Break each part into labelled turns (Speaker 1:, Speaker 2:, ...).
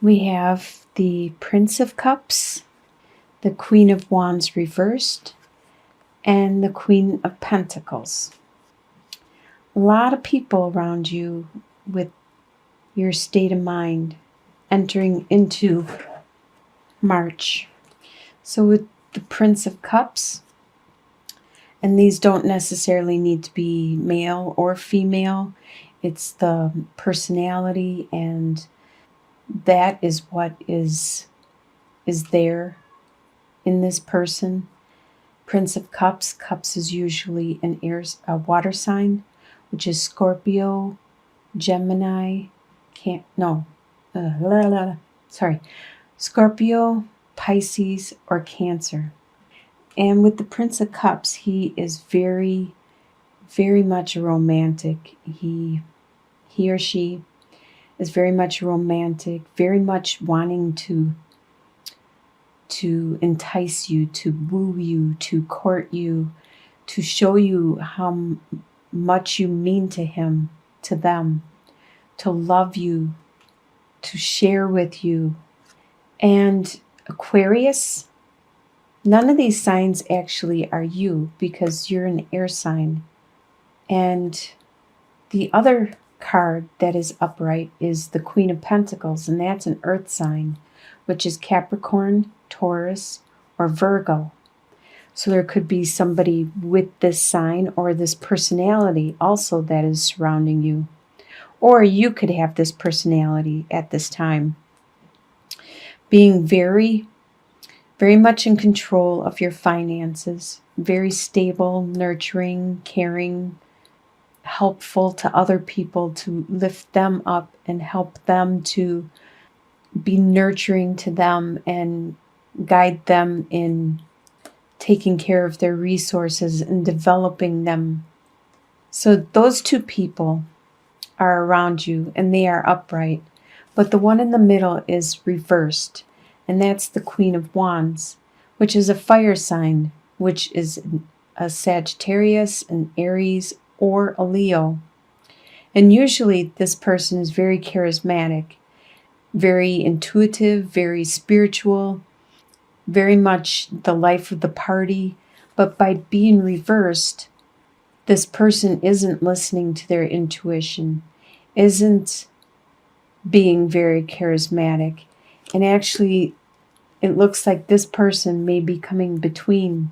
Speaker 1: We have the Prince of Cups, the Queen of Wands reversed, and the Queen of Pentacles. A lot of people around you with your state of mind entering into March. So with the Prince of Cups, and these don't necessarily need to be male or female, it's the personality, and that is what is there in this person. Prince of Cups, Cups is usually a water sign, which is Scorpio, Gemini, Scorpio, Pisces, or Cancer. And with the Prince of Cups, he is very, very much a romantic. He or she is very much romantic, very much wanting to entice you, to woo you, to court you, to show you how much you mean to him, to them, to love you, to share with you. And Aquarius, none of these signs actually are you because you're an air sign. And the other card that is upright is the Queen of Pentacles, and that's an earth sign, which is Capricorn, Taurus, or Virgo. So there could be somebody with this sign or this personality also that is surrounding you. Or you could have this personality at this time, being very, very much in control of your finances, very stable, nurturing, caring, helpful to other people, to lift them up and help them, to be nurturing to them and guide them in taking care of their resources and developing them. So those two people are around you and they are upright, but the one in the middle is reversed, and that's the Queen of Wands, which is a fire sign, which is a Sagittarius, an Aries, or a Leo. And usually this person is very charismatic, very intuitive, very spiritual, very much the life of the party. But by being reversed, this person isn't listening to their intuition, isn't being very charismatic. And actually, it looks like this person may be coming between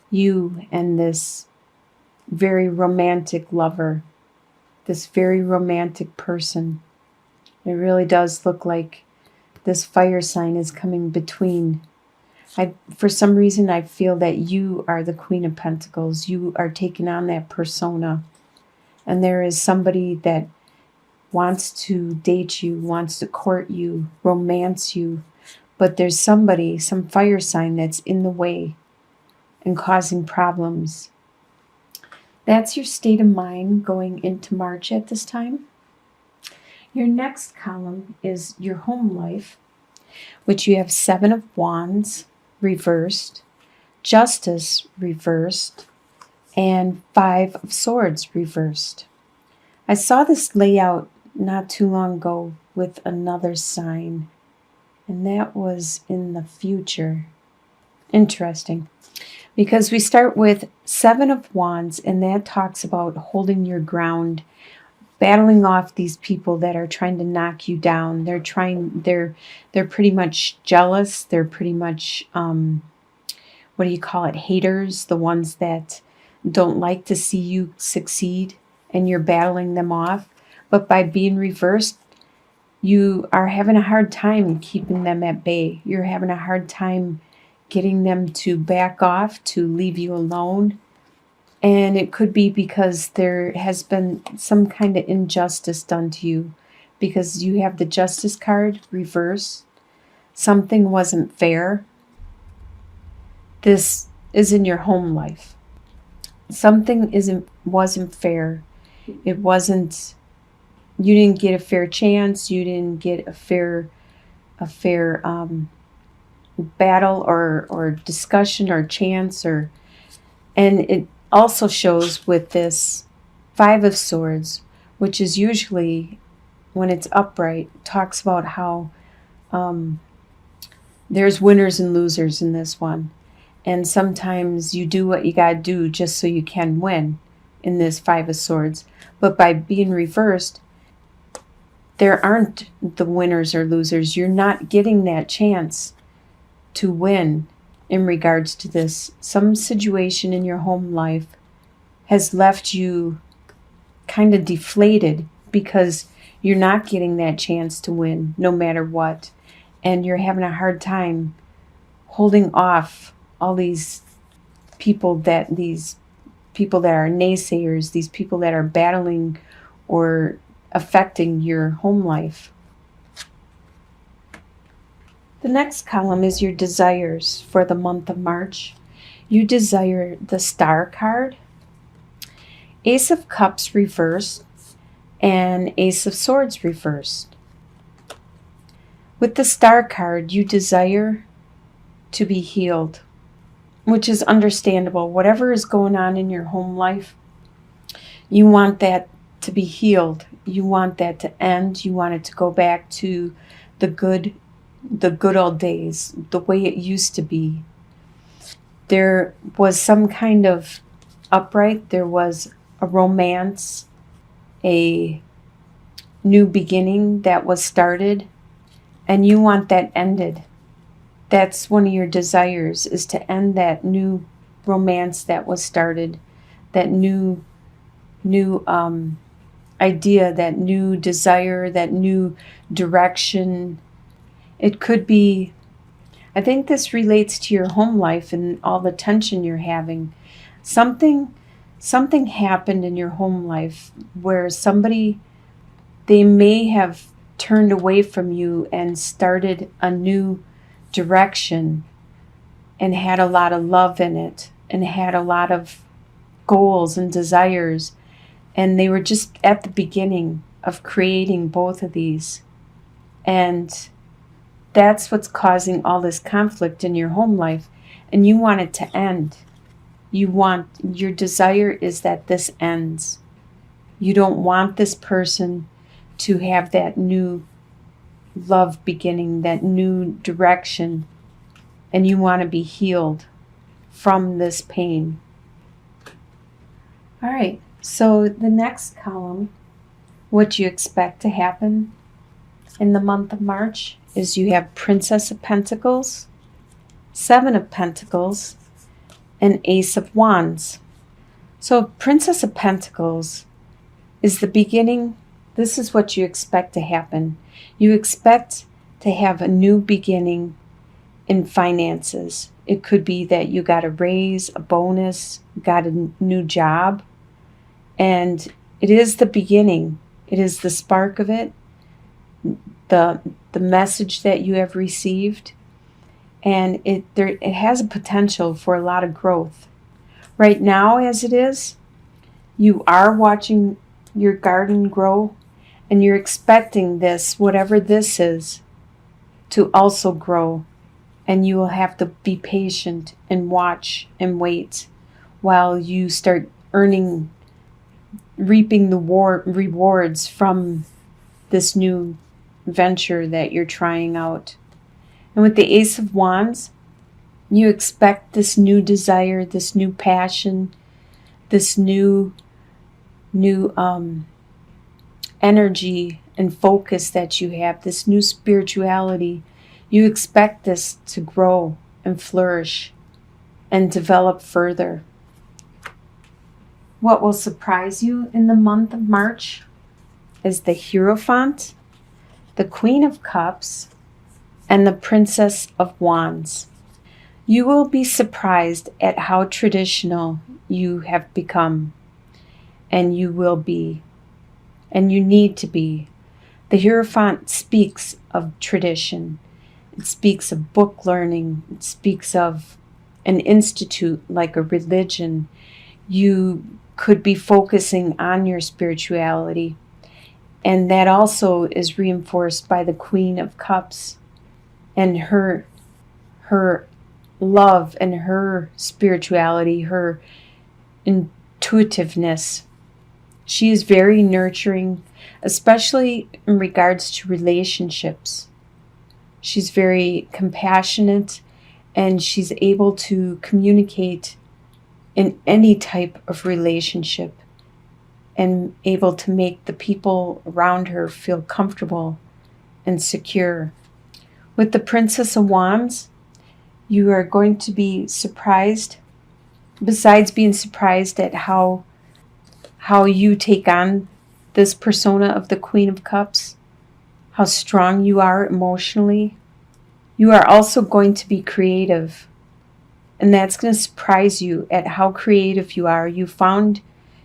Speaker 1: you and this very romantic lover, this very romantic person. It really does look like this fire sign is coming between. For some reason, I feel that you are the Queen of Pentacles. You are taking on that persona. And there is somebody that wants to date you, wants to court you, romance you. But there's somebody, some fire sign that's in the way and causing problems. That's your state of mind going into March at this time. Your next column is your home life, which you have 7 of Wands reversed, Justice reversed, and 5 of Swords reversed. I saw this layout not too long ago with another sign, and that was in the future. Interesting. Because we start with 7 of Wands, and that talks about holding your ground, battling off these people that are trying to knock you down. They're pretty much jealous. They're pretty much, haters, the ones that don't like to see you succeed, and you're battling them off. But by being reversed, you are having a hard time keeping them at bay. You're having a hard time getting them to back off, to leave you alone. And it could be because there has been some kind of injustice done to you, because you have the Justice card reversed. Something wasn't fair. This is in your home life. Something wasn't fair. It wasn't. You didn't get a fair chance. You didn't get a fair battle or discussion or chance, and it also shows with this 5 of Swords, which is usually, when it's upright, talks about how There's winners and losers in this one. And sometimes you do what you got to do just so you can win in this Five of Swords. But by being reversed, there aren't the winners or losers. You're not getting that chance to win in regards to this. Some situation in your home life has left you kind of deflated because you're not getting that chance to win no matter what. And you're having a hard time holding off all these people that are naysayers, these people that are battling or affecting your home life. The next column is your desires for the month of March. You desire the Star card, Ace of Cups reversed, and Ace of Swords reversed. With the Star card, you desire to be healed, which is understandable. Whatever is going on in your home life, you want that to be healed. You want that to end. You want it to go back to the good old days, the way it used to be. There was some kind of upright. There was a romance, a new beginning that was started, and you want that ended. That's one of your desires, is to end that new romance that was started, that new idea, that new desire, that new direction. It could be, I think this relates to your home life and all the tension you're having. Something happened in your home life where they may have turned away from you and started a new direction and had a lot of love in it and had a lot of goals and desires, and they were just at the beginning of creating both of these, and that's what's causing all this conflict in your home life, and you want it to end. Your desire is that this ends. You don't want this person to have that new love beginning, that new direction, and you want to be healed from this pain. All right, so the next column, what you expect to happen in the month of March, is you have Princess of Pentacles, Seven of Pentacles, and Ace of Wands. So Princess of Pentacles is the beginning. This is what you expect to happen. You expect to have a new beginning in finances. It could be that you got a raise, a bonus, got a new job, and it is the beginning. It is the spark of it, the message that you have received, and it has a potential for a lot of growth. Right now, as it is, you are watching your garden grow, and you're expecting this, whatever this is, to also grow. And you will have to be patient and watch and wait while you start reaping the rewards from this new venture that you're trying out. And with the Ace of Wands, you expect this new desire, this new passion, this new energy and focus that you have, this new spirituality. You expect this to grow and flourish and develop further. What will surprise you in the month of March is the Hierophant, the Queen of Cups, and the Princess of Wands. You will be surprised at how traditional you have become, and you will be, and you need to be. The Hierophant speaks of tradition. It speaks of book learning. It speaks of an institute like a religion. You could be focusing on your spirituality. And that also is reinforced by the Queen of Cups and her love and her spirituality, her intuitiveness. She is very nurturing, especially in regards to relationships. She's very compassionate, and she's able to communicate in any type of relationship and able to make the people around her feel comfortable and secure. With the Princess of Wands, you are going to be surprised, besides being surprised at how you take on this persona of the Queen of Cups, how strong you are emotionally. You are also going to be creative, and that's going to surprise you at how creative you are. You found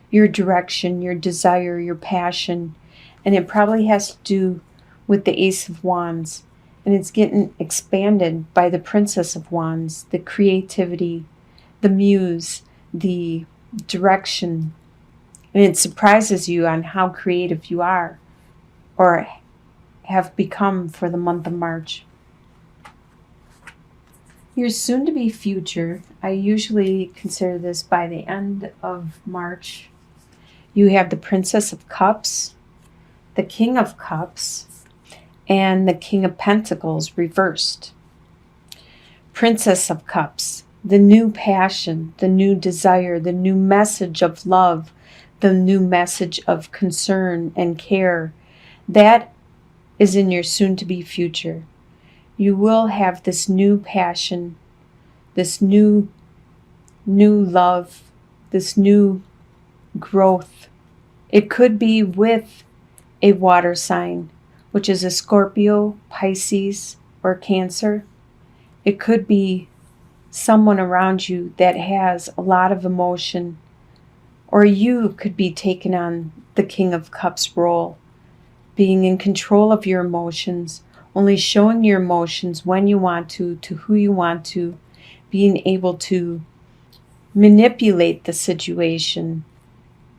Speaker 1: your direction, your desire, your passion, and it probably has to do with the Ace of Wands, and it's getting expanded by the Princess of Wands, the creativity, the muse, the direction, and it surprises you on how creative you are or have become for the month of March. Your soon-to-be future, I usually consider this by the end of March. You have the Princess of Cups, the King of Cups, and the King of Pentacles reversed. Princess of Cups, the new passion, the new desire, the new message of love, the new message of concern and care. That is in your soon-to-be future. You will have this new passion, this new love, this new growth. It could be with a water sign, which is a Scorpio, Pisces, or Cancer. It could be someone around you that has a lot of emotion, or you could be taking on the King of Cups role, being in control of your emotions, only showing your emotions when you want to who you want to, being able to manipulate the situation,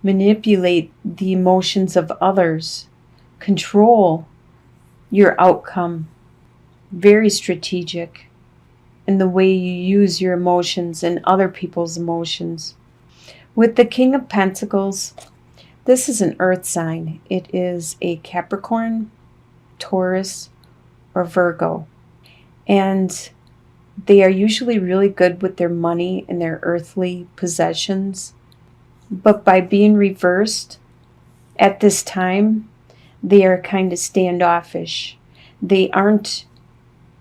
Speaker 1: manipulate the emotions of others, control your outcome. Very strategic in the way you use your emotions and other people's emotions. With the King of Pentacles, this is an earth sign. It is a Capricorn, Taurus, or Virgo. And they are usually really good with their money and their earthly possessions. But by being reversed at this time, they are kind of standoffish. They aren't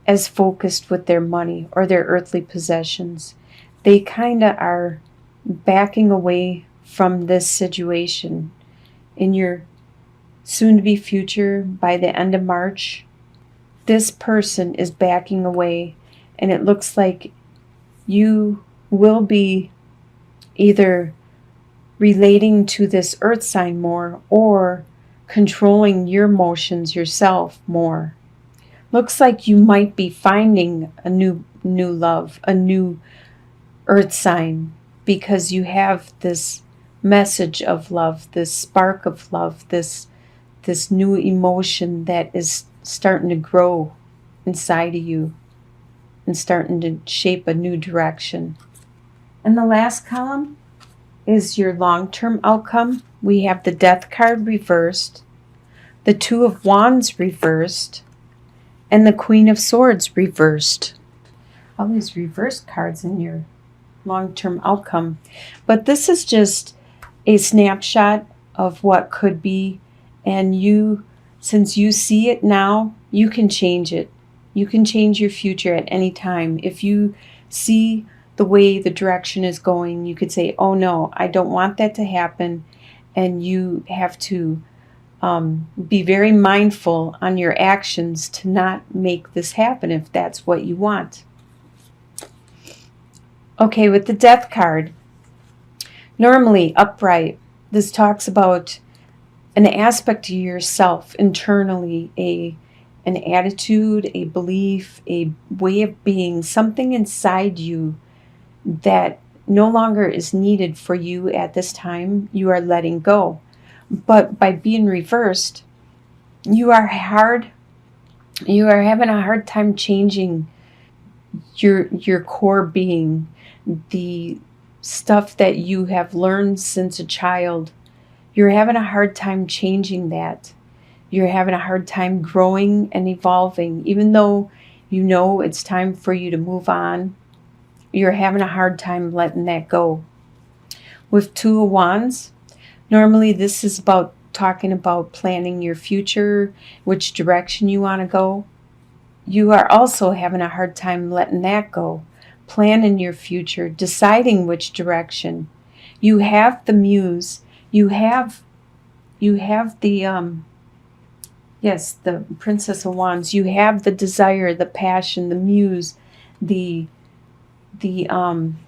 Speaker 1: as focused with their money or their earthly possessions. They kind of are backing away from this situation. In your soon-to-be future, by the end of March, this person is backing away, and it looks like you will be either relating to this earth sign more or controlling your emotions yourself more. Looks like you might be finding a new love, a new earth sign, because you have this message of love, this spark of love, this new emotion that is starting to grow inside of you and starting to shape a new direction. And the last column is your long-term outcome. We have the Death card reversed, the Two of Wands reversed, and the Queen of Swords reversed. All these reversed cards in your long-term outcome. But this is just a snapshot of what could be, and you, since you see it now, you can change it. You can change your future at any time. If you see the way the direction is going, you could say, oh no, I don't want that to happen. And you have to be very mindful on your actions to not make this happen if that's what you want. Okay, with the Death card, normally upright, this talks about an aspect of yourself internally, an attitude, a belief, a way of being, something inside you that no longer is needed for you at this time. You are letting go. But by being reversed, you are having a hard time changing your core being, the stuff that you have learned since a child. You're having a hard time changing that. You're having a hard time growing and evolving. Even though you know it's time for you to move on, you're having a hard time letting that go. With Two of Wands, normally this is about talking about planning your future, which direction you want to go. You are also having a hard time letting that go. Planning your future, deciding which direction. You have the muse. You have the yes, the Princess of Wands. You have the desire, the passion, the muse, the the um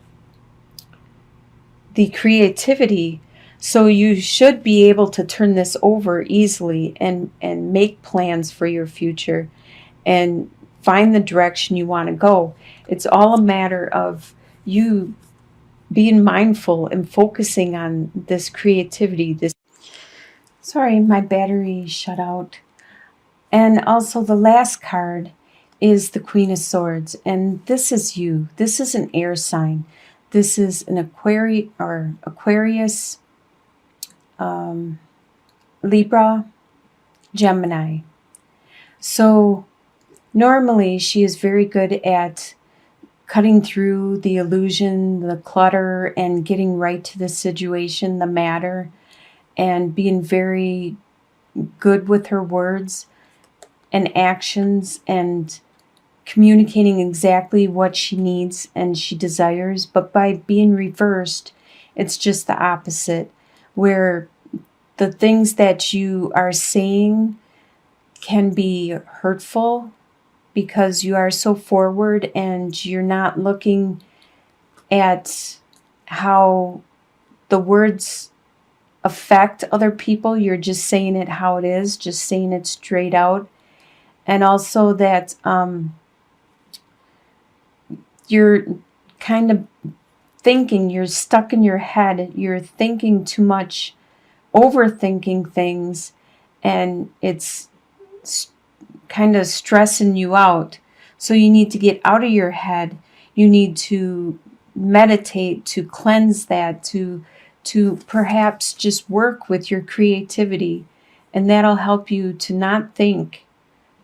Speaker 1: the creativity. So you should be able to turn this over easily and make plans for your future and find the direction you want to go. It's all a matter of you being mindful and focusing on this creativity. This Sorry, my battery shut out. And also the last card is the Queen of Swords, and this is you. This is an air sign. This is an Aquarius, Libra, Gemini. So normally she is very good at cutting through the illusion, the clutter, and getting right to the situation, the matter, and being very good with her words and actions and communicating exactly what she needs and she desires. But by being reversed, it's just the opposite, where the things that you are saying can be hurtful because you are so forward and you're not looking at how the words affect other people. You're just saying it how it is, just saying it straight out. And also that you're kind of thinking, you're stuck in your head, you're thinking too much, overthinking things, and it's kind of stressing you out. So you need to get out of your head. You need to meditate to cleanse that, to perhaps just work with your creativity, and that'll help you to not think,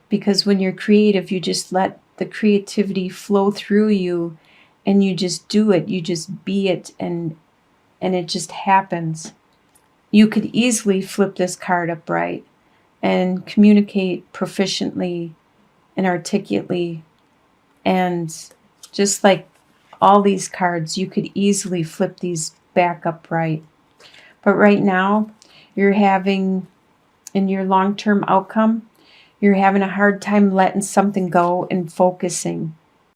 Speaker 1: because when you're creative, you just let the creativity flow through you and you just do it, you just be it, and it just happens. You could easily flip this card upright and communicate proficiently and articulately, and just like all these cards, you could easily flip these back upright. But right now, you're having, in your long-term outcome, you're having a hard time letting something go and focusing.